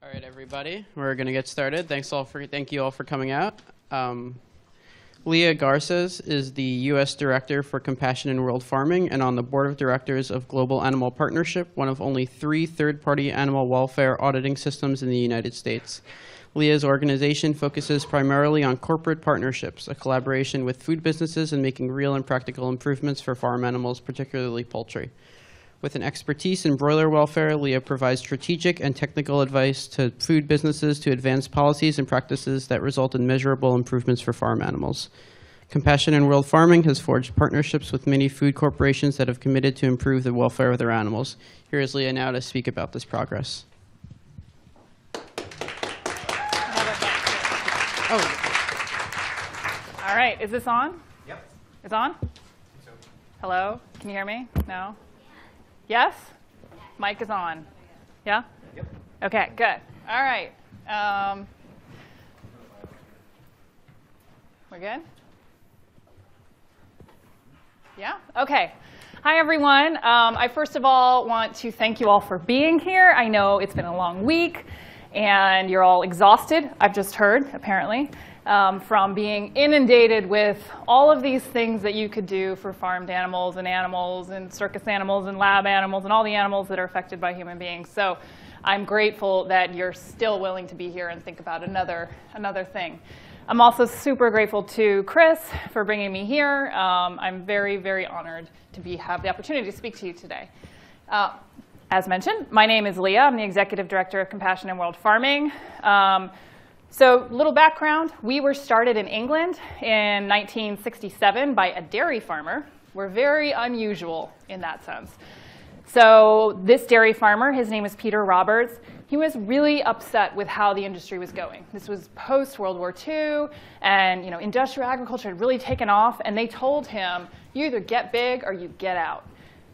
All right, everybody, we're going to get started. Thank you all for coming out. Leah Garces is the U.S. Director for Compassion in World Farming and on the Board of Directors of Global Animal Partnership, one of only 3 third-party animal welfare auditing systems in the United States. Leah's organization focuses primarily on corporate partnerships, a collaboration with food businesses and making real and practical improvements for farm animals, particularly poultry. With an expertise in broiler welfare, Leah provides strategic and technical advice to food businesses to advance policies and practices that result in measurable improvements for farm animals. Compassion in World Farming has forged partnerships with many food corporations that have committed to improve the welfare of their animals. Here is Leah now to speak about this progress. All right, is this on? Yep. It's on? So. Hello? Can you hear me? No? Yes? Mic is on. Yeah? Yep. Okay, good. All right. We're good? Yeah? Okay. Hi, everyone. I first of all want to thank you all for being here. I know it's been a long week, and you're all exhausted, I've just heard, apparently, from being inundated with all of these things that you could do for farmed animals and circus animals and lab animals and all the animals that are affected by human beings. So I'm grateful that you're still willing to be here and think about another thing. I'm also super grateful to Chris for bringing me here. I'm very, very honored to have the opportunity to speak to you today. As mentioned, my name is Leah. I'm the Executive Director of Compassion in World Farming. So little background, we were started in England in 1967 by a dairy farmer. We're very unusual in that sense. So this dairy farmer, his name is Peter Roberts, he was really upset with how the industry was going. This was post-World War II, and industrial agriculture had really taken off, and they told him, you either get big or you get out.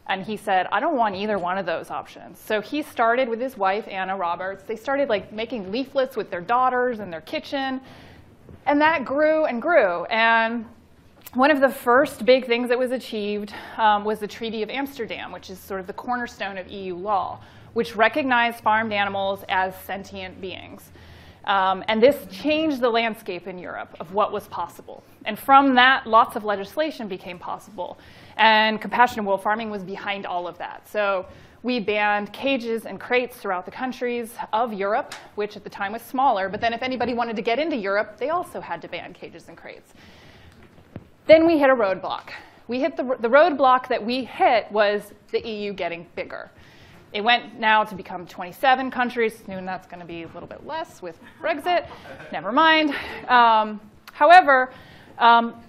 And he said, I don't want either one of those options. So he started with his wife, Anna Roberts. They started making leaflets with their daughters in their kitchen. And that grew and grew. And one of the first big things that was achieved was the Treaty of Amsterdam, which is sort of the cornerstone of EU law, which recognized farmed animals as sentient beings. And this changed the landscape in Europe of what was possible. And from that, lots of legislation became possible. And Compassion in World Farming was behind all of that. So we banned cages and crates throughout the countries of Europe, which at the time was smaller. But then if anybody wanted to get into Europe, they also had to ban cages and crates. Then we hit a roadblock. We hit the roadblock that we hit was the EU getting bigger. It went now to become 27 countries. Soon that's going to be a little bit less with Brexit. Never mind. However,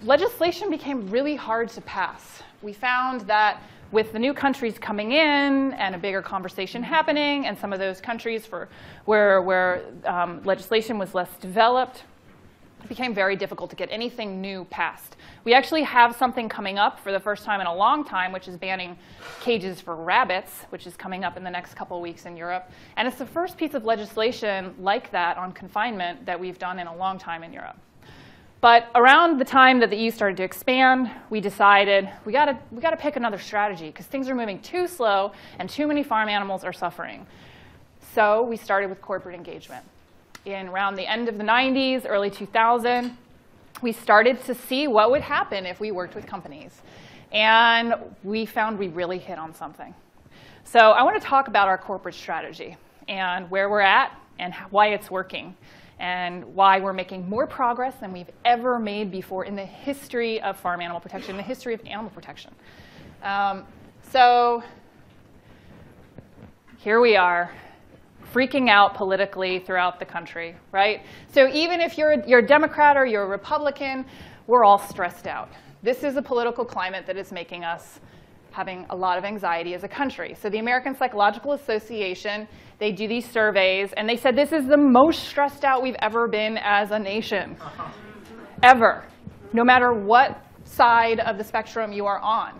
legislation became really hard to pass. We found that with the new countries coming in and a bigger conversation happening, and some of those countries where legislation was less developed, it became very difficult to get anything new passed. We actually have something coming up for the first time in a long time, which is banning cages for rabbits, which is coming up in the next couple of weeks in Europe. And it's the first piece of legislation like that on confinement that we've done in a long time in Europe. But around the time that the EU started to expand, we decided we got to pick another strategy because things are moving too slow and too many farm animals are suffering. So we started with corporate engagement. In around the end of the 90s, early 2000, we started to see what would happen if we worked with companies. And we found we really hit on something. So I want to talk about our corporate strategy and where we're at and why it's working and why we're making more progress than we've ever made before in the history of farm animal protection, in the history of animal protection. So here we are, freaking out politically throughout the country, right? So even if you're a Democrat or you're a Republican, we're all stressed out. This is a political climate that is making us having a lot of anxiety as a country. So the American Psychological Association, they do these surveys, and they said this is the most stressed out we've ever been as a nation, ever, no matter what side of the spectrum you are on.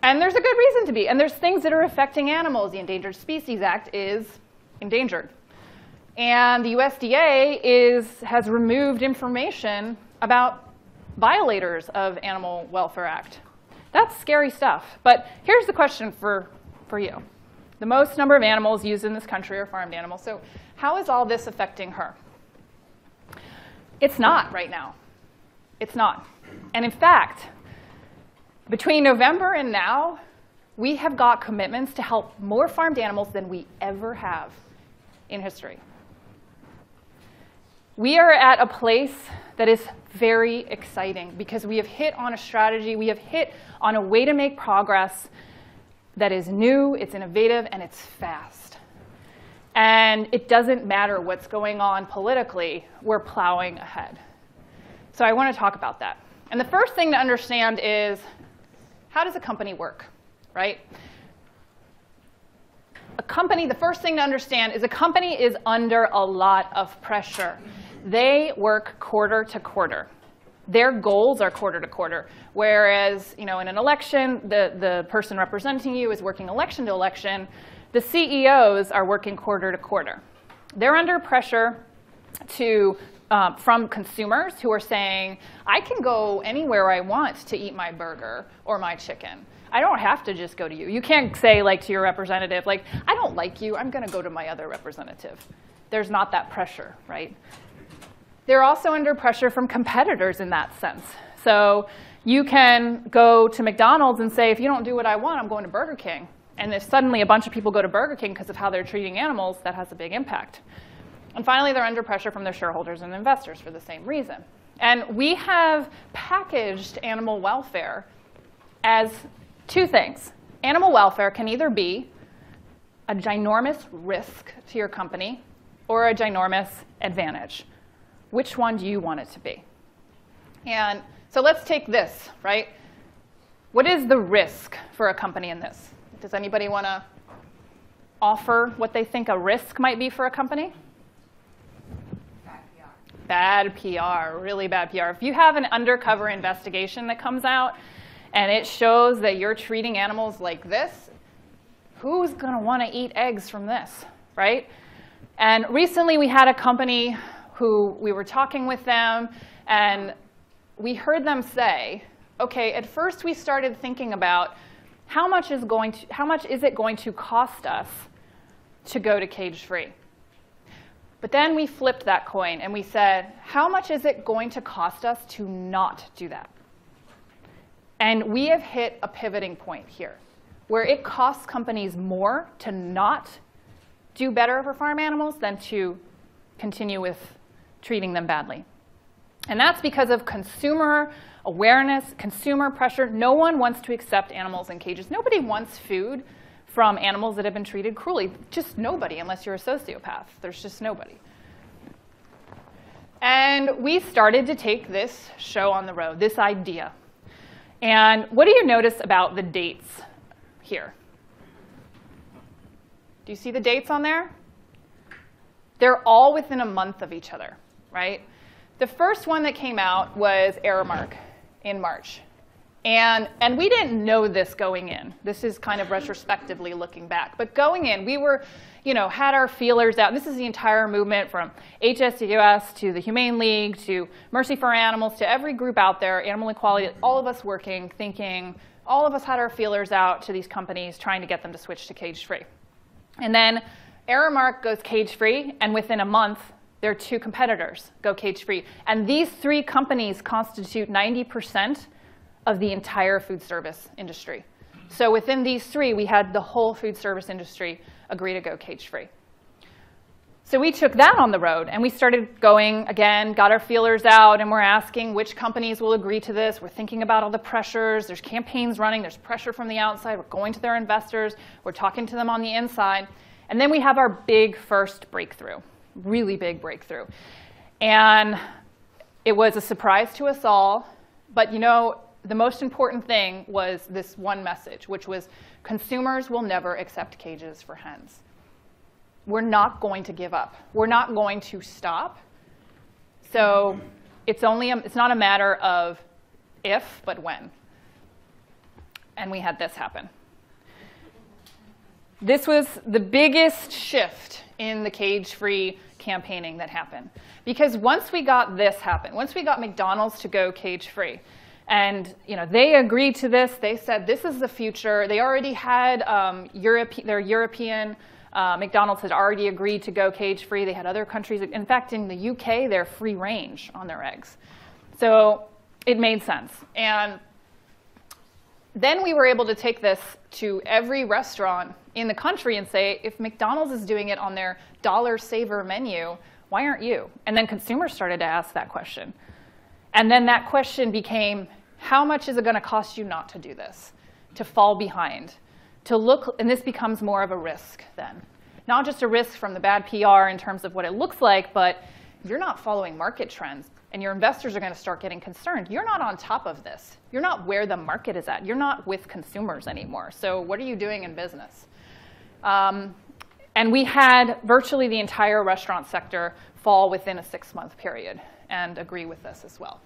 And there's a good reason to be. And there's things that are affecting animals. The Endangered Species Act is endangered. And the USDA has removed information about violators of Animal Welfare Act. That's scary stuff. But here's the question for you. The most number of animals used in this country are farmed animals. So how is all this affecting her? It's not right now. It's not. And in fact, between November and now, we have got commitments to help more farmed animals than we ever have in history. We are at a place that is very exciting because we have hit on a strategy, we have hit on a way to make progress that is new, it's innovative, and it's fast. And it doesn't matter what's going on politically, we're plowing ahead. So I want to talk about that. And the first thing to understand is, how does a company work, right? The first thing to understand is a company is under a lot of pressure. They work quarter to quarter. Their goals are quarter to quarter. Whereas, in an election, the person representing you is working election to election. The CEOs are working quarter to quarter. They're under pressure from consumers who are saying, I can go anywhere I want to eat my burger or my chicken. I don't have to just go to you. You can't say to your representative, I don't like you, I'm going to go to my other representative. There's not that pressure, right? They're also under pressure from competitors in that sense. So you can go to McDonald's and say, if you don't do what I want, I'm going to Burger King. And if suddenly a bunch of people go to Burger King because of how they're treating animals, that has a big impact. And finally, they're under pressure from their shareholders and investors for the same reason. And we have packaged animal welfare as two things. Animal welfare can either be a ginormous risk to your company or a ginormous advantage. Which one do you want it to be? And so let's take this, right? What is the risk for a company in this? Does anybody want to offer what they think a risk might be for a company? Bad PR, really bad PR. If you have an undercover investigation that comes out and it shows that you're treating animals like this, who's going to want to eat eggs from this, right? And recently we had a company who we were talking with them, and we heard them say, OK, at first we started thinking about how much is it going to cost us to go to cage-free? But then we flipped that coin and we said, how much is it going to cost us to not do that? And we have hit a pivoting point here, where it costs companies more to not do better for farm animals than to continue with treating them badly. And that's because of consumer awareness, consumer pressure. No one wants to accept animals in cages. Nobody wants food from animals that have been treated cruelly. Just nobody, unless you're a sociopath. There's just nobody. And we started to take this show on the road, this idea. And what do you notice about the dates here? Do you see the dates on there? They're all within a month of each other, right? The first one that came out was Aramark in March. And we didn't know this going in. This is kind of retrospectively looking back. But going in, we were, had our feelers out. This is the entire movement from HSUS to the Humane League to Mercy for Animals to every group out there, Animal Equality, all of us working, thinking, all of us had our feelers out to these companies trying to get them to switch to cage-free. And then Aramark goes cage-free, and within a month, their two competitors go cage-free. And these three companies constitute 90% of the entire food service industry. So within these three, we had the whole food service industry agree to go cage-free. So we took that on the road, and we started going again, got our feelers out, and we're asking which companies will agree to this. We're thinking about all the pressures. There's campaigns running. There's pressure from the outside. We're going to their investors. We're talking to them on the inside. And then we have our big first breakthrough, really big breakthrough. And it was a surprise to us all. But the most important thing was this one message, which was consumers will never accept cages for hens. We're not going to give up. We're not going to stop. So it's not a matter of if, but when. And we had this happen. This was the biggest shift in the cage-free campaigning that happened. Because once we got this happen, once we got McDonald's to go cage-free, And they agreed to this. They said this is the future. They already had their European McDonald's had already agreed to go cage-free. They had other countries. In fact, in the UK, they're free range on their eggs. So it made sense. And then we were able to take this to every restaurant in the country and say, if McDonald's is doing it on their dollar saver menu, why aren't you? And then consumers started to ask that question. And then that question became, how much is it going to cost you not to do this, to fall behind, to look, and this becomes more of a risk then. Not just a risk from the bad PR in terms of what it looks like, but you're not following market trends, and your investors are going to start getting concerned. You're not on top of this. You're not where the market is at. You're not with consumers anymore. So what are you doing in business? And we had virtually the entire restaurant sector fall within a 6-month period and agree with this as well.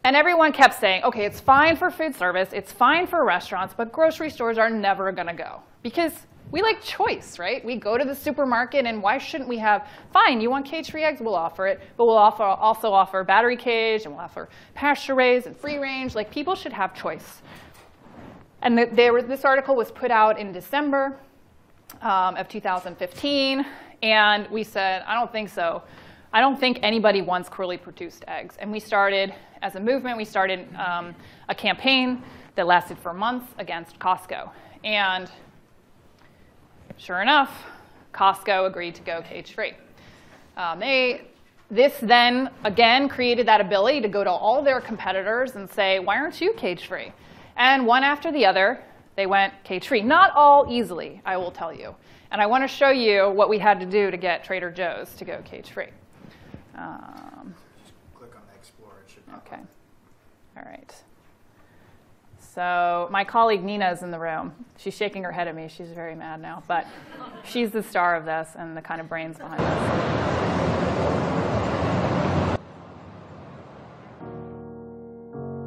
And everyone kept saying, OK, it's fine for food service. It's fine for restaurants. But grocery stores are never going to go. Because we like choice, right? We go to the supermarket, and why shouldn't we have, fine, you want cage-free eggs, we'll offer it. But we'll also offer battery cage, and we'll offer pasture-raised and free range. Like, people should have choice. And this article was put out in December of 2015. And we said, I don't think so. I don't think anybody wants cruelly produced eggs. And we started, as a movement, we started a campaign that lasted for months against Costco. And sure enough, Costco agreed to go cage-free. This then, again, created that ability to go to all their competitors and say, why aren't you cage-free? And one after the other, they went cage-free. Not all easily, I will tell you. And I want to show you what we had to do to get Trader Joe's to go cage-free. Just click on the Explorer. It should pop OK. up. All right. So my colleague Nina is in the room. She's shaking her head at me. She's very mad now. But she's the star of this and the kind of brains behind this.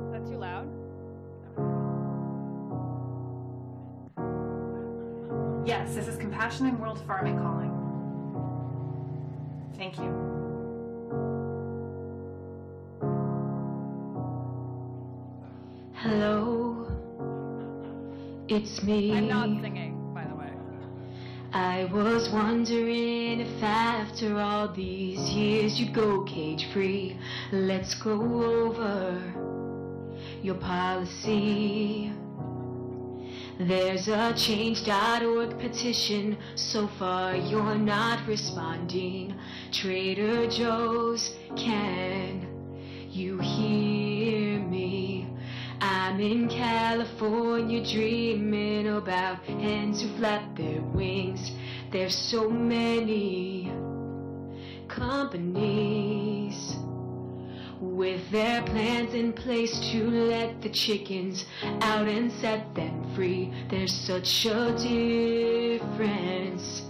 Is that too loud? Yes, this is Compassion in World Farming calling. Thank you. Hello, it's me. I'm not singing, by the way. I was wondering if after all these years you'd go cage-free. Let's go over your policy. There's a change.org petition. So far you're not responding. Trader Joe's, can you hear me? I'm in California dreaming about hens who flap their wings. There's so many companies with their plans in place to let the chickens out and set them free. There's such a difference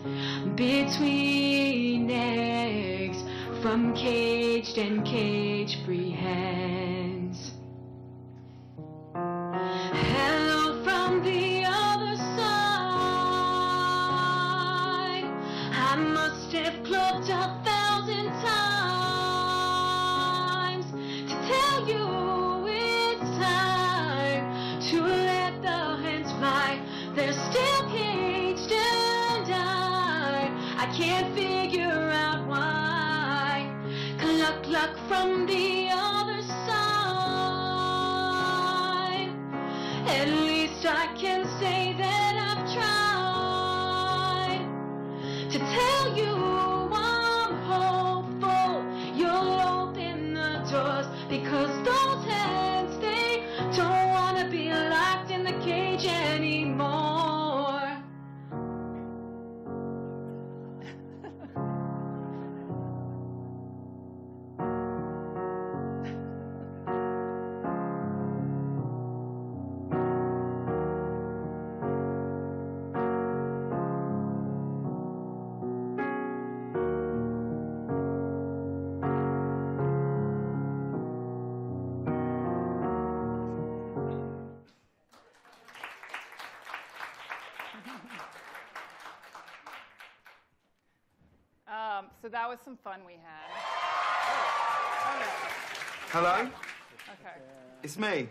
between eggs from caged and cage-free hens. Hello from the other side. I must have clubbed 1,000 times to tell you it's time to let the hens fly. They're still caged and I can't figure out why. Cluck, cluck from the other side. At least I can say that I've tried to tell you I'm hopeful you'll open the doors, because those hens, they don't want to be locked in the cage anymore. So that was some fun we had. Hello? Okay. It's me.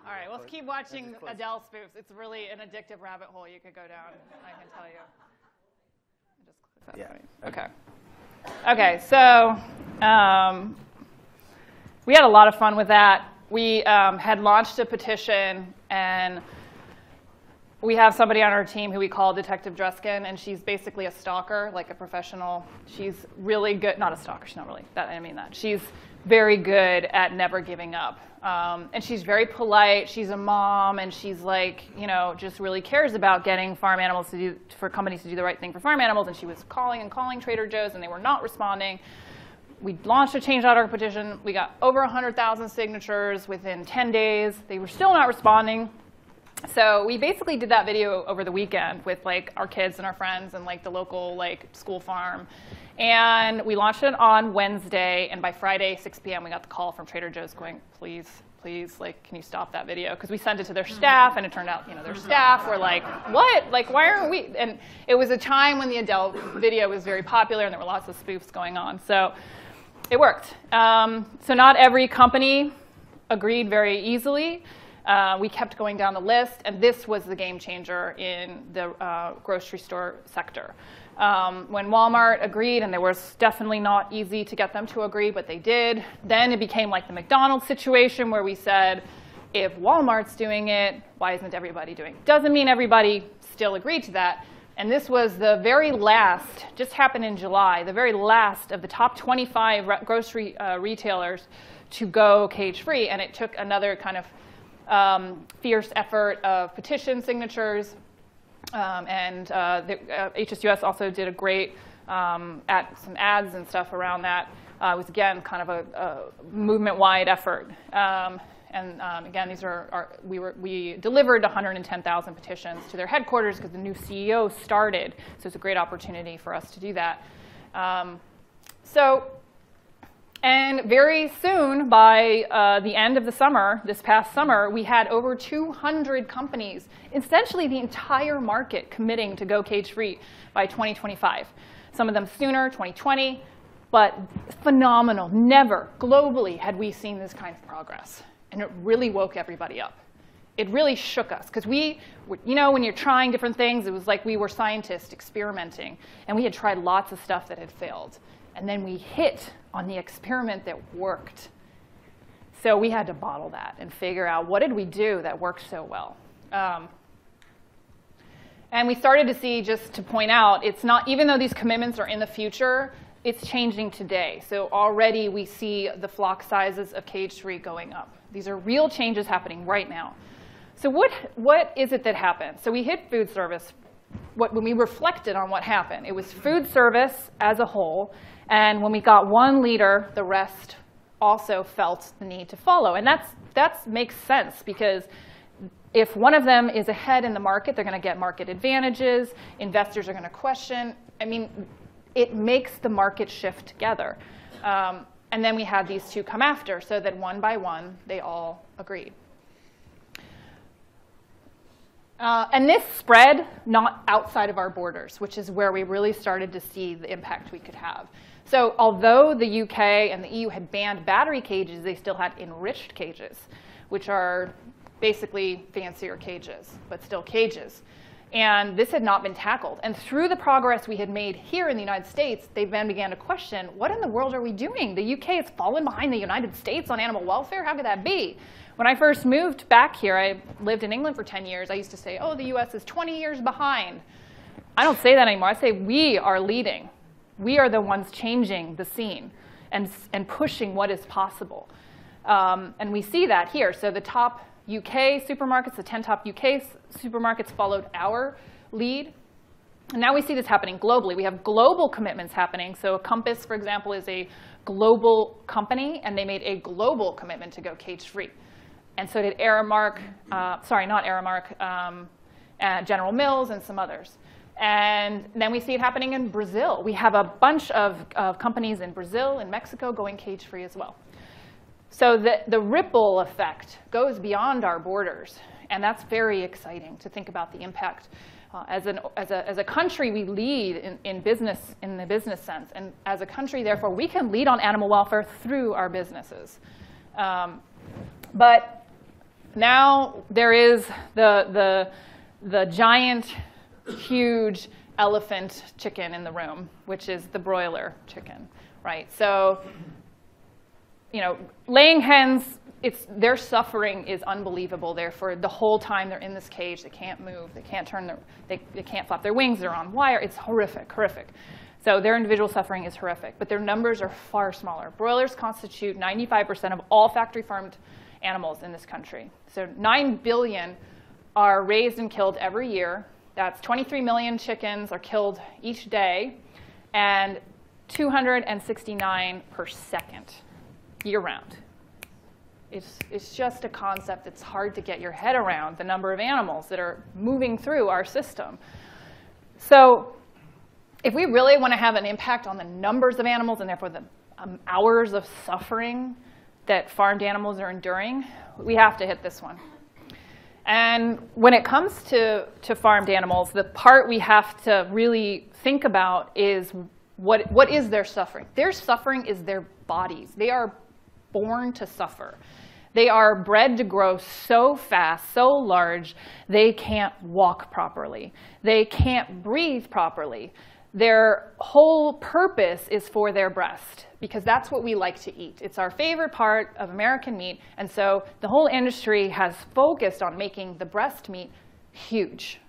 All right, let's keep watching Adele spoofs. It's really an addictive rabbit hole you could go down, I can tell you. Just click that button. Okay. Okay, so we had a lot of fun with that. We had launched a petition, and we have somebody on our team who we call Detective Dreskin, and she's basically a stalker, like a professional. She's really good, not a stalker, she's not really, that, I mean that. She's very good at never giving up. And she's very polite, she's a mom, and she's like, you know, just really cares about getting farm animals to do, for companies to do the right thing for farm animals, and she was calling and calling Trader Joe's, and they were not responding. We launched a change.org petition. We got over 100,000 signatures within 10 days. They were still not responding. So we basically did that video over the weekend with like our kids and our friends and like the local like school farm. And we launched it on Wednesday, and by Friday, 6 p.m., we got the call from Trader Joe's going, please, like, can you stop that video? Because we sent it to their staff, and it turned out, you know, their staff were like, what? Like, why aren't we? And it was a time when the Adele video was very popular, and there were lots of spoofs going on. So it worked. So not every company agreed very easily. We kept going down the list, and this was the game changer in the grocery store sector. When Walmart agreed, and it was definitely not easy to get them to agree, but they did, then it became like the McDonald's situation where we said, if Walmart's doing it, why isn't everybody doing it? Doesn't mean everybody still agreed to that. And this was the very last, just happened in July, the very last of the top 25 grocery retailers to go cage-free, and it took another kind of fierce effort of petition signatures, and the HSUS also did a great some ads and stuff around that. It was again kind of a movement-wide effort, and again, these are we delivered 110,000 petitions to their headquarters because the new CEO started, so it's a great opportunity for us to do that. And very soon, by the end of the summer, this past summer, we had over 200 companies, essentially the entire market, committing to go cage-free by 2025. Some of them sooner, 2020, but phenomenal. Never, globally, had we seen this kind of progress. And it really woke everybody up. It really shook us, because we, you know, when you're trying different things, it was like we were scientists experimenting, and we had tried lots of stuff that had failed. And then we hit on the experiment that worked. So we had to bottle that and figure out, what did we do that worked so well? And we started to see, just to point out, it's not, even though these commitments are in the future, it's changing today. So already we see the flock sizes of cage-free going up. These are real changes happening right now. So what is it that happened? So we hit food service. When we reflected on what happened, it was food service as a whole. And when we got one leader, the rest also felt the need to follow. And that makes sense, because if one of them is ahead in the market, they're going to get market advantages. Investors are going to question. I mean, it makes the market shift together. And then we had these two come after, so that one by one, they all agreed. And this spread not outside of our borders, which is where we really started to see the impact we could have. So although the UK and the EU had banned battery cages, they still had enriched cages, which are basically fancier cages, but still cages. And this had not been tackled. And through the progress we had made here in the United States, they then began to question, what in the world are we doing? The UK has fallen behind the United States on animal welfare? How could that be? When I first moved back here, I lived in England for 10 years. I used to say, oh, the US is 20 years behind. I don't say that anymore. I say we are leading. We are the ones changing the scene and pushing what is possible. And we see that here. So the top UK supermarkets, the 10 top UK supermarkets followed our lead. And now we see this happening globally. We have global commitments happening. So Compass, for example, is a global company, and they made a global commitment to go cage-free. And so did Aramark, sorry, not Aramark, General Mills, and some others. And then we see it happening in Brazil. We have a bunch of companies in Brazil and Mexico going cage-free as well. So the ripple effect goes beyond our borders. And that's very exciting to think about the impact. As a country, we lead in business, in the business sense. And as a country, therefore, we can lead on animal welfare through our businesses. But now there is the giant, huge elephant chicken in the room, which is the broiler chicken, right? So, laying hens, their suffering is unbelievable. For the whole time they're in this cage, they can't move, they can't they can't flap their wings, they're on wire. It's horrific, horrific. So their individual suffering is horrific, but their numbers are far smaller. Broilers constitute 95% of all factory farmed animals in this country. So 9 billion are raised and killed every year. That's 23 million chickens are killed each day, and 269 per second, year-round. It's just a concept that's hard to get your head around, the number of animals that are moving through our system. So if we really want to have an impact on the numbers of animals and therefore the hours of suffering that farmed animals are enduring, we have to hit this one. And when it comes to farmed animals, the part we have to really think about is what is their suffering? Their suffering is their bodies. They are born to suffer. They are bred to grow so fast, so large, they can't walk properly. They can't breathe properly. Their whole purpose is for their breast, because that's what we like to eat. It's our favorite part of American meat, and so the whole industry has focused on making the breast meat huge.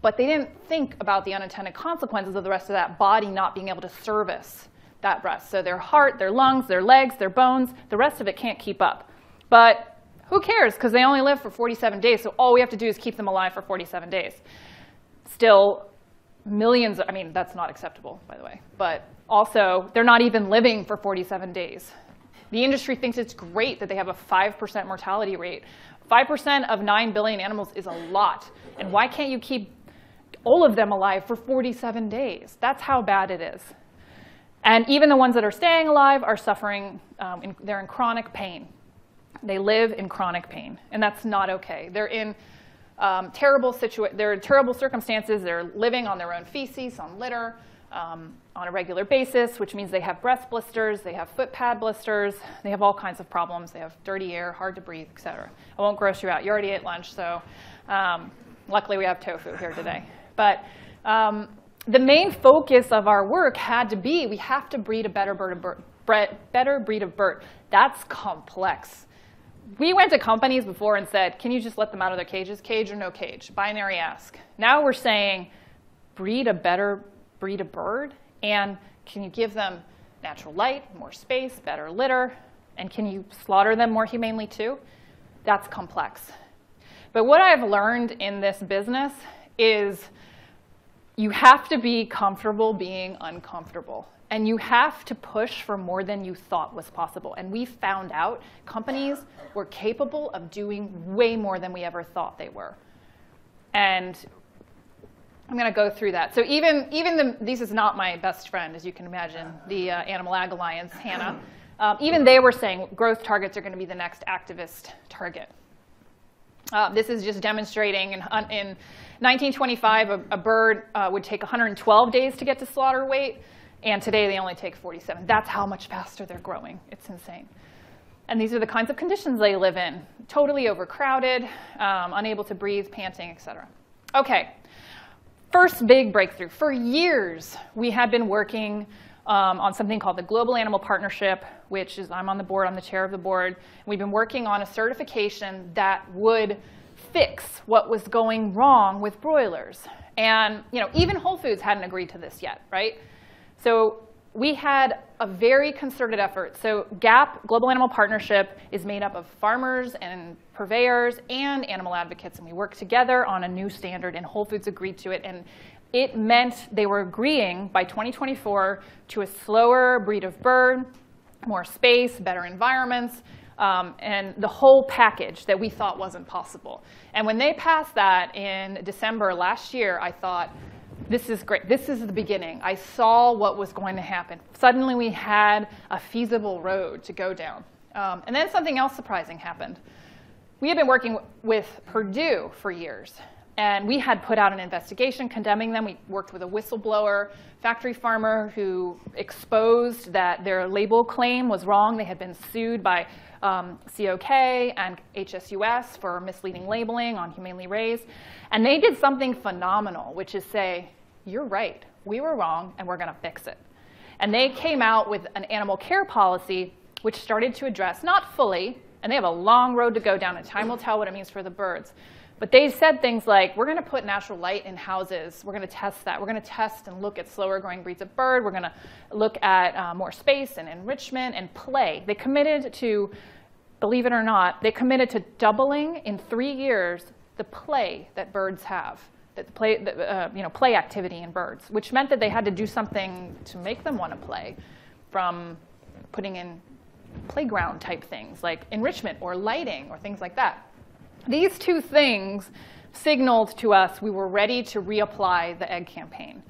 But they didn't think about the unintended consequences of the rest of that body not being able to service that breast. So their heart, their lungs, their legs, their bones, the rest of it can't keep up. But who cares? Because they only live for 47 days, so all we have to do is keep them alive for 47 days. Still, millions, I mean, that's not acceptable, by the way. But also, they're not even living for 47 days. The industry thinks it's great that they have a 5% mortality rate. 5% of 9 billion animals is a lot. And why can't you keep all of them alive for 47 days? That's how bad it is. And even the ones that are staying alive are suffering, they're in chronic pain. They live in chronic pain, and that's not okay. They're in terrible circumstances. They're living on their own feces, on litter, on a regular basis, which means they have breast blisters, they have foot pad blisters, they have all kinds of problems. They have dirty air, hard to breathe, et cetera. I won't gross you out. You already ate lunch, so luckily we have tofu here today. But the main focus of our work had to be, we have to breed a better breed of bird. That's complex. We went to companies before and said, can you just let them out of their cages? Cage or no cage? Binary ask. Now we're saying, breed a better breed of bird, and can you give them natural light, more space, better litter, and can you slaughter them more humanely too? That's complex. But what I've learned in this business is you have to be comfortable being uncomfortable. And you have to push for more than you thought was possible. And we found out companies were capable of doing way more than we ever thought they were. And I'm going to go through that. So this is not my best friend, as you can imagine, the Animal Ag Alliance, Hannah. Even they were saying growth targets are going to be the next activist target. This is just demonstrating in 1925, a bird would take 112 days to get to slaughter weight. And today, they only take 47. That's how much faster they're growing. It's insane. And these are the kinds of conditions they live in. Totally overcrowded, unable to breathe, panting, et cetera. OK, first big breakthrough. For years, we had been working on something called the Global Animal Partnership, which is, I'm on the board, I'm the chair of the board. We've been working on a certification that would fix what was going wrong with broilers. And even Whole Foods hadn't agreed to this yet, right? So we had a very concerted effort. So GAP, Global Animal Partnership, is made up of farmers and purveyors and animal advocates. And we worked together on a new standard, and Whole Foods agreed to it. And it meant they were agreeing by 2024 to a slower breed of bird, more space, better environments, and the whole package that we thought wasn't possible. And when they passed that in December last year, I thought, this is great. This is the beginning. I saw what was going to happen. Suddenly, we had a feasible road to go down. And then something else surprising happened. we had been working with Purdue for years. And we had put out an investigation condemning them. We worked with a whistleblower, factory farmer who exposed that their label claim was wrong. They had been sued by COK and HSUS for misleading labeling on humanely raised. And they did something phenomenal, which is say, you're right, we were wrong, and we're going to fix it. And they came out with an animal care policy which started to address, not fully, and they have a long road to go down, and time will tell what it means for the birds. But they said things like, we're going to put natural light in houses. We're going to test that. We're going to test and look at slower growing breeds of bird. We're going to look at more space and enrichment and play. They committed to, believe it or not, they committed to doubling in 3 years the play that birds have, play activity in birds, which meant that they had to do something to make them want to play, from putting in playground type things like enrichment or lighting or things like that. These two things signaled to us we were ready to reapply the egg campaign.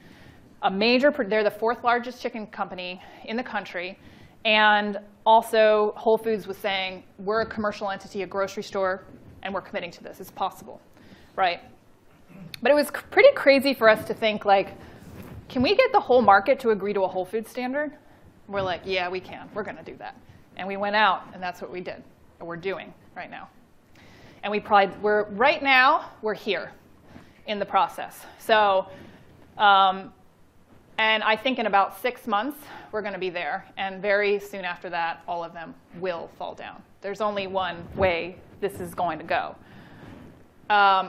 They're the 4th largest chicken company in the country. And also, Whole Foods was saying, we're a commercial entity, a grocery store, and we're committing to this. It's possible, right? But it was pretty crazy for us to think, like, can we get the whole market to agree to a Whole Foods standard? We're like, yeah, we can. We're going to do that. And we went out, and that's what we did, or we're doing right now. And right now, we're here in the process. So, and I think in about 6 months, we're going to be there. And very soon after that, all of them will fall down. There's only one way this is going to go.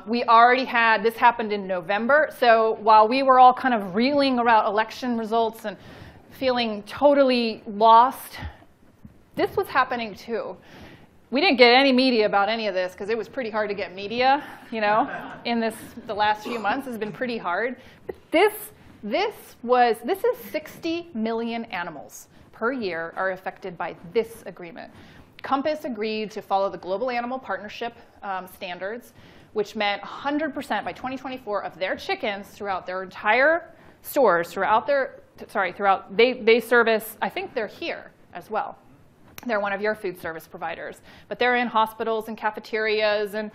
We already had, this happened in November. So while we were all kind of reeling around election results and feeling totally lost, this was happening too. We didn't get any media about any of this because it was pretty hard to get media, in the last few months has been pretty hard. But this is 60 million animals per year are affected by this agreement. Compass agreed to follow the Global Animal Partnership standards, which meant 100% by 2024 of their chickens throughout their entire stores, they service, I think they're here as well. They're one of your food service providers. But they're in hospitals and cafeterias and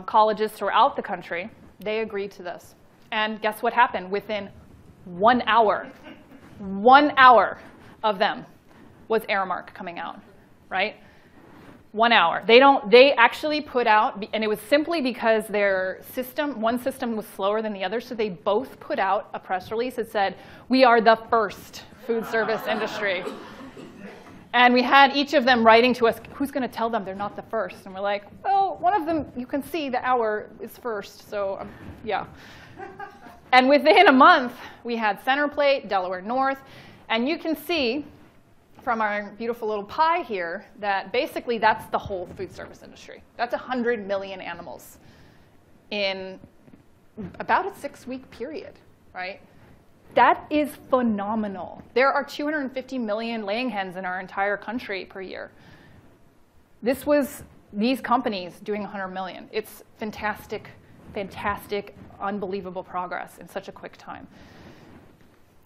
colleges throughout the country. They agreed to this. And guess what happened? Within 1 hour of them was Aramark coming out, right? 1 hour. They actually put out, and it was simply because one system was slower than the other, so they both put out a press release that said, we are the first food service industry. And we had each of them writing to us, who's going to tell them they're not the first? And we're like, well, one of them, you can see the hour is first, so yeah. And within a month, we had Centerplate, Delaware North, and you can see from our beautiful little pie here that basically that's the whole food service industry. That's 100 million animals in about a 6-week period, right? That is phenomenal. There are 250 million laying hens in our entire country per year. This was these companies doing 100 million. It's fantastic, fantastic, unbelievable progress in such a quick time.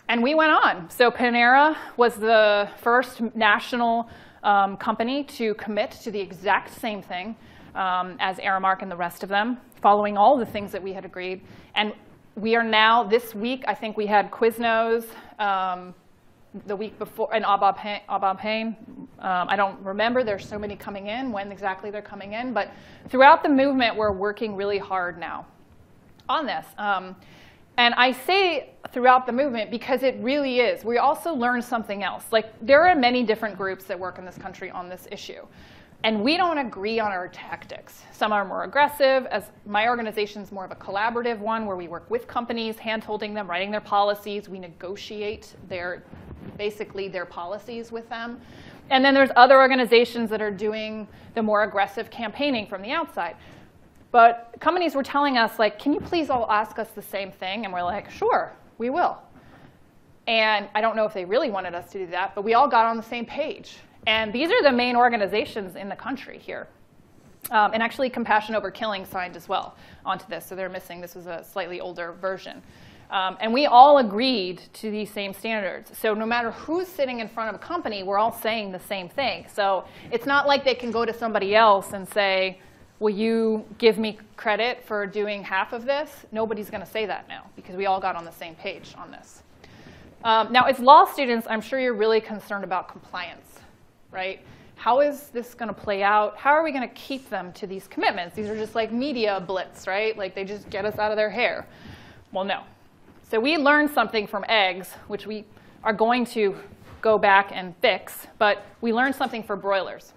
And we went on. So Panera was the first national company to commit to the exact same thing as Aramark and the rest of them, following all the things that we had agreed. And we are now, this week, I think we had Quiznos the week before, and Abapain. I don't remember. There's so many coming in, when exactly they're coming in. But throughout the movement, we're working really hard now on this. And I say throughout the movement because it really is. We also learned something else. Like, there are many different groups that work in this country on this issue. And we don't agree on our tactics. Some are more aggressive. As my organization's more of a collaborative one where we work with companies, hand-holding them, writing their policies. We negotiate basically their policies with them. And then there's other organizations that are doing the more aggressive campaigning from the outside. But companies were telling us, like, can you please all ask us the same thing? And we're like, sure, we will. And I don't know if they really wanted us to do that, but we all got on the same page. And these are the main organizations in the country here. And actually, Compassion Over Killing signed as well onto this. So they're missing. This was a slightly older version. And we all agreed to these same standards. So no matter who's sitting in front of a company, we're all saying the same thing. So it's not like they can go to somebody else and say, will you give me credit for doing half of this? Nobody's going to say that now because we all got on the same page on this. Now, as law students, I'm sure you're really concerned about compliance, right? How is this going to play out? How are we going to keep them to these commitments? These are just like media blitz, right? Like they just get us out of their hair. Well, no. So we learned something from eggs, which we are going to go back and fix. But we learned something for broilers,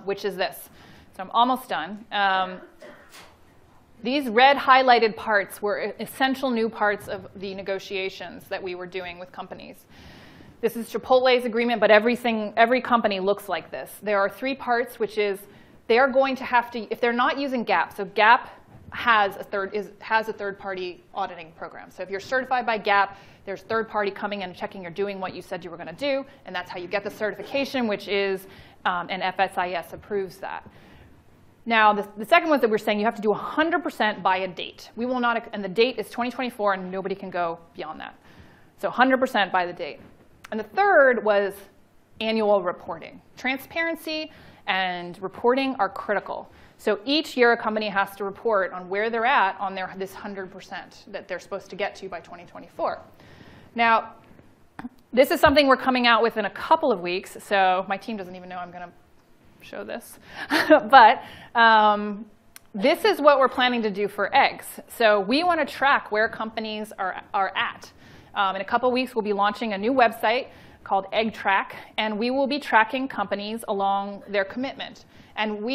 which is this. So I'm almost done. These red highlighted parts were essential new parts of the negotiations that we were doing with companies. This is Chipotle's agreement, but every company looks like this. There are 3 parts, which is they are going to have to, if they're not using GAP, so GAP has a third-party auditing program. So if you're certified by GAP, there's third-party coming in and checking you're doing what you said you were going to do, and that's how you get the certification, which is, and FSIS approves that. Now, the second one that we're saying you have to do 100% by a date. We will not, and the date is 2024, and nobody can go beyond that. So 100% by the date. And the third was annual reporting. Transparency and reporting are critical. So each year, a company has to report on where they're at on this 100% that they're supposed to get to by 2024. Now, this is something we're coming out with in a couple of weeks. So my team doesn't even know I'm going to show this. But this is what we're planning to do for eggs. So we want to track where companies are at. In a couple of weeks, we'll be launching a new website called EggTrack, and we will be tracking companies along their commitment. And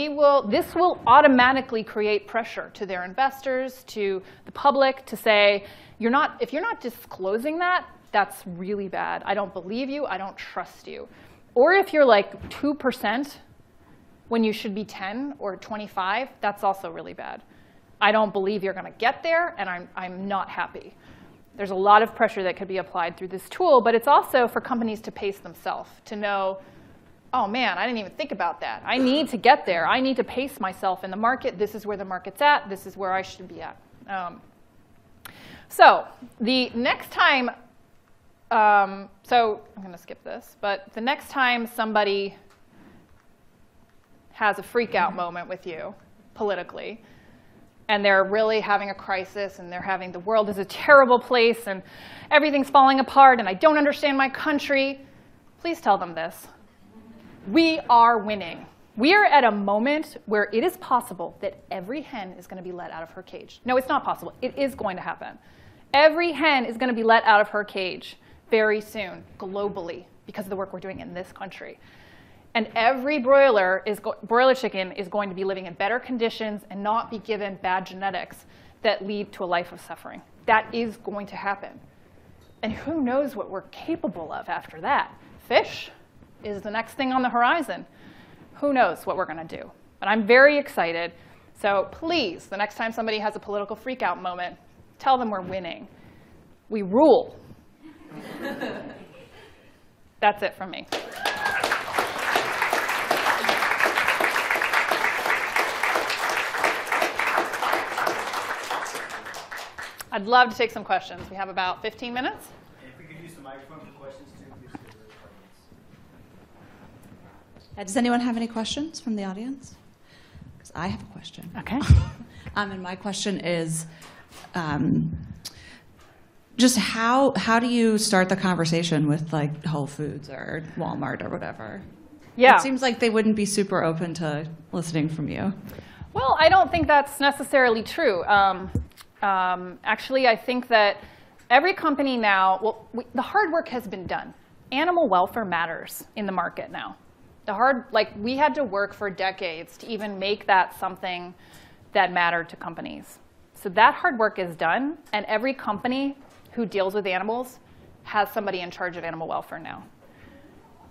this will automatically create pressure to their investors, to the public, to say, if you're not disclosing that, that's really bad. I don't believe you. I don't trust you. Or if you're like 2% when you should be 10 or 25, that's also really bad. I don't believe you're going to get there, and I'm not happy. There's a lot of pressure that could be applied through this tool, but it's also for companies to pace themselves, to know, oh man, I didn't even think about that. I need to get there. I need to pace myself in the market. This is where the market's at. This is where I should be at. So the next time, so I'm going to skip this, but the next time somebody has a freak out moment with you politically, and they're really having a crisis, and they're having the world is a terrible place, and everything's falling apart, and I don't understand my country, please tell them this. We are winning. We are at a moment where it is possible that every hen is going to be let out of her cage. No, it's not possible. It is going to happen. Every hen is going to be let out of her cage very soon, globally, because of the work we're doing in this country. And every broiler chicken is going to be living in better conditions and not be given bad genetics that lead to a life of suffering. That is going to happen. And who knows what we're capable of after that? Fish is the next thing on the horizon. Who knows what we're going to do? But I'm very excited. So please, the next time somebody has a political freak-out moment, tell them we're winning. We rule. That's it from me. I'd love to take some questions. We have about 15 minutes. And if we could use the microphone for questions too, please. Does anyone have any questions from the audience? Because I have a question. Okay. And my question is, just how do you start the conversation with like Whole Foods or Walmart or whatever? Yeah. It seems like they wouldn't be super open to listening from you. Well, I don't think that's necessarily true. Actually, I think that every company now, the hard work has been done. Animal welfare matters in the market now. We had to work for decades to even make that something that mattered to companies. So that hard work is done, and every company who deals with animals has somebody in charge of animal welfare now.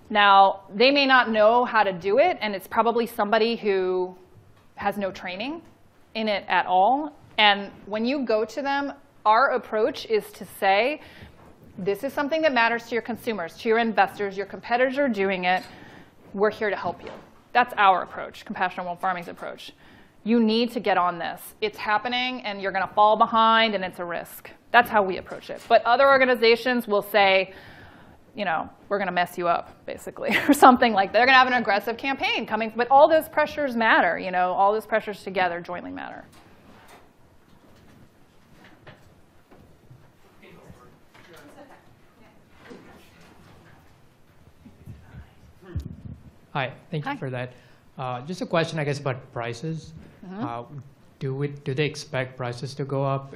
Now, they may not know how to do it, and it's probably somebody who has no training in it at all. And when you go to them, our approach is to say, this is something that matters to your consumers, to your investors. Your competitors are doing it. We're here to help you. That's our approach, Compassionate World Farming's approach. You need to get on this. It's happening, and you're going to fall behind, and it's a risk. That's how we approach it. But other organizations will say, we're going to mess you up, basically, or something like that. They're going to have an aggressive campaign coming. But all those pressures matter. All those pressures together jointly matter. Hi, thank you for that. Just a question, I guess, about prices. Do they expect prices to go up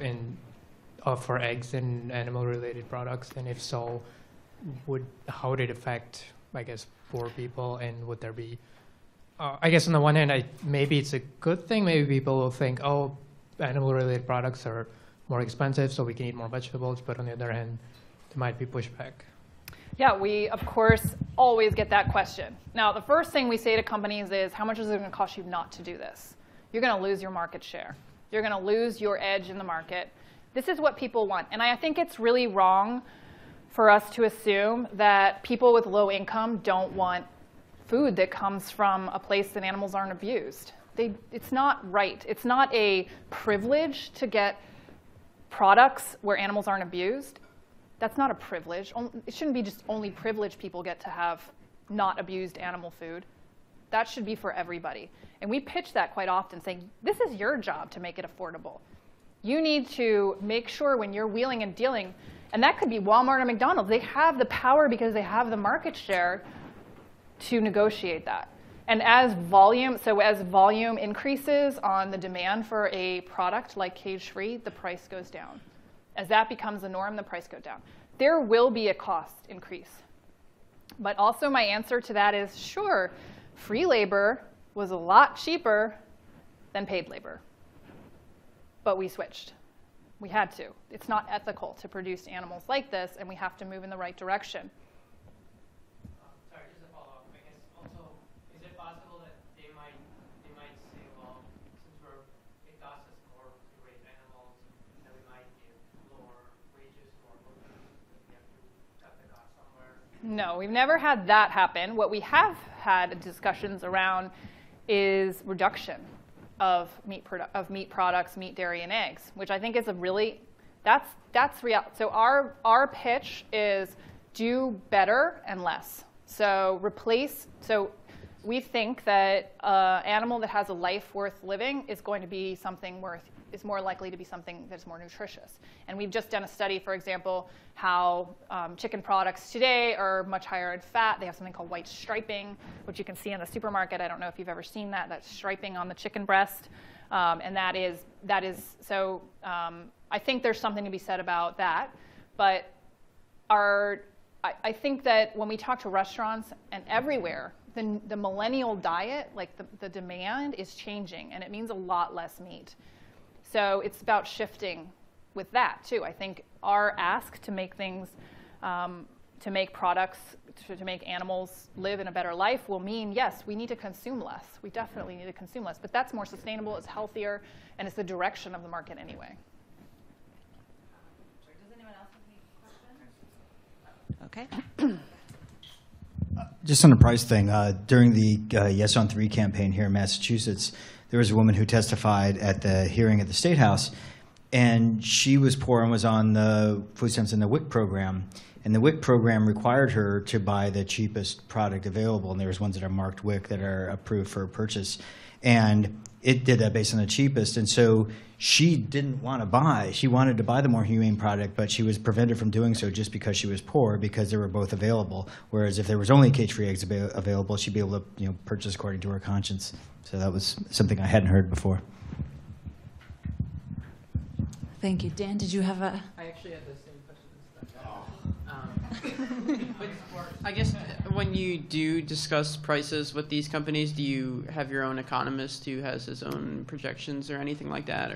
for eggs and animal-related products? And if so, how would it affect, I guess, poor people? And would there be, I guess on the one hand, maybe it's a good thing. Maybe people will think, oh, animal-related products are more expensive, so we can eat more vegetables. But on the other hand, there might be pushback. Yeah, we, of course, always get that question. Now, the first thing we say to companies is, how much is it going to cost you not to do this? You're going to lose your market share. You're going to lose your edge in the market. This is what people want. And I think it's really wrong for us to assume that people with low income don't want food that comes from a place that animals aren't abused. It's not right. It's not a privilege to get products where animals aren't abused. That's not a privilege. It shouldn't be just only privileged people get to have not abused animal food. That should be for everybody. And we pitch that quite often, saying, this is your job to make it affordable. You need to make sure when you're wheeling and dealing, and that could be Walmart or McDonald's, they have the power because they have the market share to negotiate that. And as volume increases on the demand for a product like cage-free, the price goes down. As that becomes the norm, the price goes down. There will be a cost increase. But also my answer to that is, sure, free labor was a lot cheaper than paid labor. But we switched. We had to. It's not ethical to produce animals like this, and we have to move in the right direction. Sorry, just a follow-up. I guess also, is it possible that they might say, well, since it costs us more to raise animals, that we might give lower wages for workers, that we have to cut the cost somewhere? No, we've never had that happen. What we have had discussions around is reduction of meat products, meat, dairy, and eggs, which I think is that's real. So our pitch is do better and less. So we think that an animal that has a life worth living is going to be is more likely to be something that's more nutritious. And we've just done a study, for example, how chicken products today are much higher in fat. They have something called white striping, which you can see in the supermarket. I don't know if you've ever seen that. That's striping on the chicken breast. And that is so I think there's something to be said about that. But I think that when we talk to restaurants and everywhere, the millennial diet, like the demand is changing, and it means a lot less meat. So it's about shifting with that, too. I think our ask to make things, to make products, to make animals live in a better life will mean, yes, we need to consume less. We definitely need to consume less. But that's more sustainable, it's healthier, and it's the direction of the market anyway. Does anyone else have any questions? Okay. Just on the price thing, during the Yes on 3 campaign here in Massachusetts, there was a woman who testified at the hearing at the State House, and she was poor and was on the food stamps in the WIC program. And the WIC program required her to buy the cheapest product available, and there's ones that are marked WIC that are approved for purchase. And it did that based on the cheapest. And so she didn't want to buy. She wanted to buy the more humane product, but she was prevented from doing so just because she was poor, because they were both available. Whereas if there was only cage-free eggs available, she'd be able to purchase according to her conscience. So that was something I hadn't heard before. Thank you. Dan, did you have a... I actually had the same question. But I guess when you do discuss prices with these companies, do you have your own economist who has his own projections or anything like that?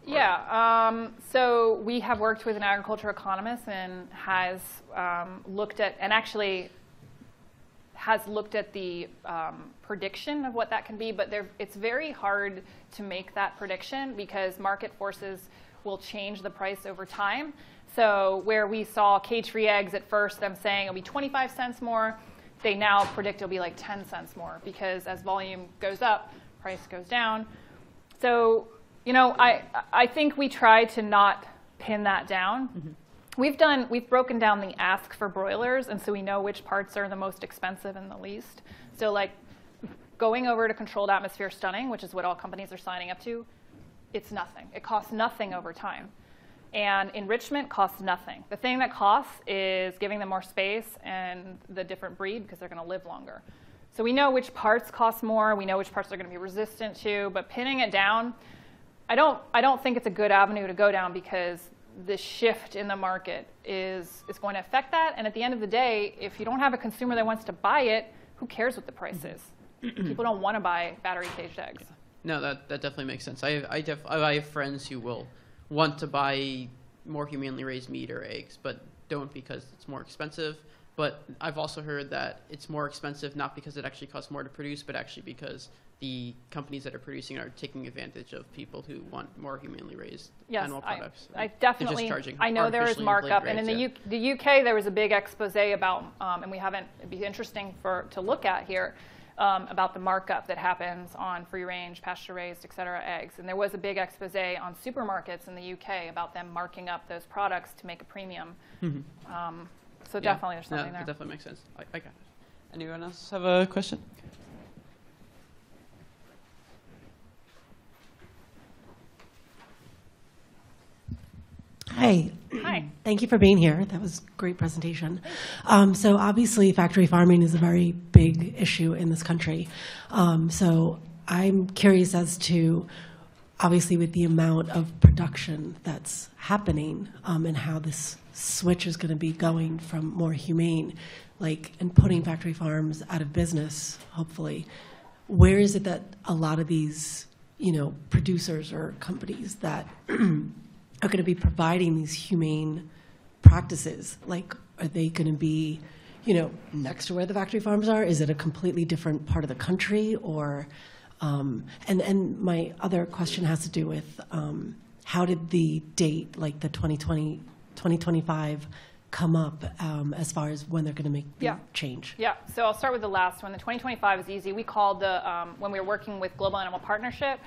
Yeah. So we have worked with an agriculture economist and has looked at, and actually has looked at the prediction of what that can be, but it's very hard to make that prediction because market forces will change the price over time. So where we saw cage-free eggs at first, them saying it'll be 25 cents more, they now predict it'll be like 10 cents more because as volume goes up, price goes down. So, I think we try to not pin that down. we've broken down the ask for broilers, and so we know which parts are the most expensive and the least. So like going over to controlled atmosphere stunning, which is what all companies are signing up to, it's nothing. It costs nothing over time. And enrichment costs nothing. The thing that costs is giving them more space and the different breed, because they're going to live longer. So we know which parts cost more. We know which parts they're going to be resistant to. But pinning it down, I don't think it's a good avenue to go down, because the shift in the market is going to affect that. And at the end of the day, if you don't have a consumer that wants to buy it, who cares what the price is? People don't want to buy battery-caged eggs. No, that definitely makes sense. I have friends who will want to buy more humanely raised meat or eggs, but don't because it's more expensive. But I've also heard that it's more expensive not because it actually costs more to produce, but actually because the companies that are producing are taking advantage of people who want more humanely raised animal products. I definitely, I know there is markup. And in the UK, there was a big expose about, and we haven't, it'd be interesting to look at here, about the markup that happens on free-range, pasture-raised, et cetera, eggs. And there was a big expose on supermarkets in the UK about them marking up those products to make a premium. So definitely there's something there. That definitely makes sense. I got it. Anyone else have a question? Hi. Hi. Thank you for being here. That was a great presentation. So obviously factory farming is a very big issue in this country. So I'm curious as to, obviously with the amount of production that's happening and how this switch is going to be going from more humane, and putting factory farms out of business, hopefully, where is it that a lot of these, producers or companies that are going to be providing these humane practices? Are they going to be, next to where the factory farms are? Is it a completely different part of the country? Or, and my other question has to do with how did the date, the 2025, come up as far as when they're going to make the change? Yeah, so I'll start with the last one. The 2025 is easy. We called when we were working with Global Animal Partnership,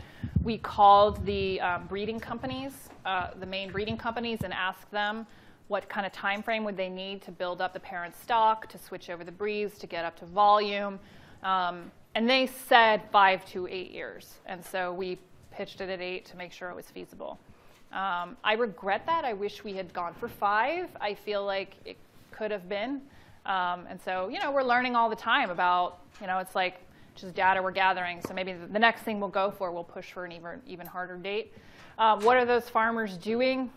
we called the breeding companies, the main breeding companies, and asked them what kind of time frame would they need to build up the parent stock, to switch over the breeds, to get up to volume. And they said 5 to 8 years. And so we pitched it at 8 to make sure it was feasible. I regret that. I wish we had gone for 5. I feel like it could have been. And so, we're learning all the time about, it's like just data we're gathering. So maybe the next thing we'll go for, we'll push for an even harder date. What are those farmers doing?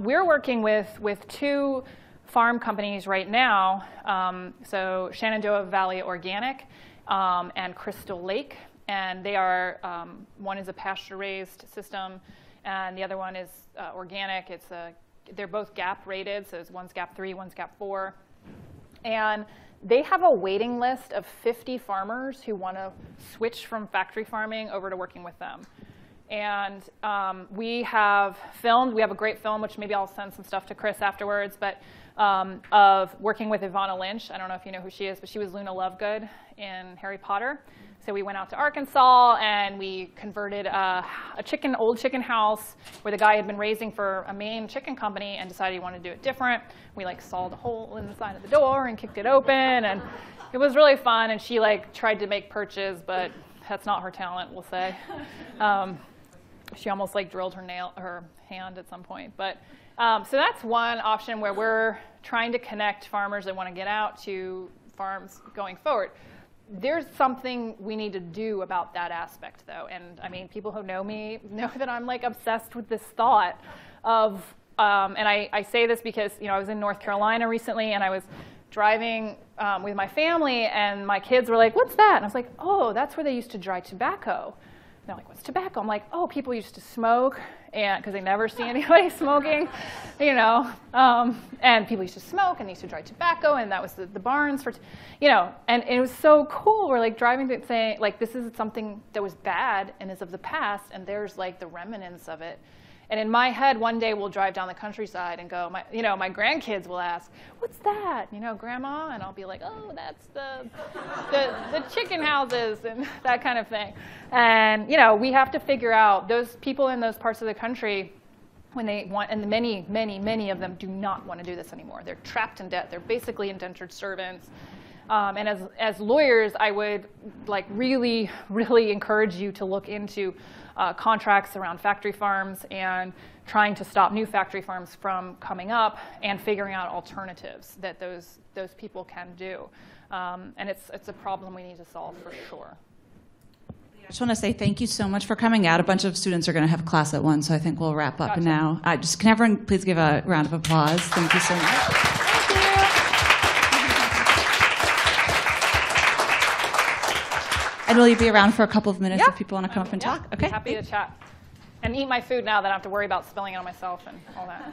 We're working with 2 farm companies right now. So Shenandoah Valley Organic and Crystal Lake. And they are, one is a pasture-raised system, and the other one is organic. They're both GAP rated, so one's GAP 3, one's GAP 4. And they have a waiting list of 50 farmers who want to switch from factory farming over to working with them. And we have a great film, which maybe I'll send some stuff to Chris afterwards, but of working with Ivana Lynch. I don't know if you know who she is, but she was Luna Lovegood in Harry Potter. So we went out to Arkansas and we converted a old chicken house where the guy had been raising for a main chicken company and decided he wanted to do it different. We sawed a hole in the side of the door and kicked it open, and it was really fun. And she tried to make perches, but that's not her talent, we'll say. She almost drilled her hand at some point. But so that's one option where we're trying to connect farmers that want to get out to farms going forward. There's something we need to do about that aspect, though. And I mean, people who know me know that I'm obsessed with this thought of, and I say this because I was in North Carolina recently, and I was driving with my family, and my kids were like, "What's that?" And I was like, "Oh, that's where they used to dry tobacco." And they're like, "What's tobacco?" I'm like, "Oh, people used to smoke, and because they never see anybody smoking, and people used to smoke and they used to dry tobacco, and that was the barns for, and it was so cool. We're driving to saying this is something that was bad and is of the past, and there's the remnants of it." And in my head, one day we'll drive down the countryside and go, my grandkids will ask, "What's that, Grandma?" And I'll be like, "Oh, that's the chicken houses," and that kind of thing. And we have to figure out, those people in those parts of the country, when they want, and many, many, many of them do not want to do this anymore. They're trapped in debt. They're basically indentured servants. And as lawyers, I would really, really encourage you to look into contracts around factory farms and trying to stop new factory farms from coming up and figuring out alternatives that those people can do. And it's a problem we need to solve for sure. I just want to say thank you so much for coming out. A bunch of students are going to have class at 1, so I think we'll wrap up Gotcha. now. Can everyone please give a round of applause? Thank you so much. Thank you. And will you be around for a couple of minutes Yeah. if people want to come up and Yeah, talk? I'd be happy to chat and eat my food now that I don't have to worry about spilling it on myself and all that.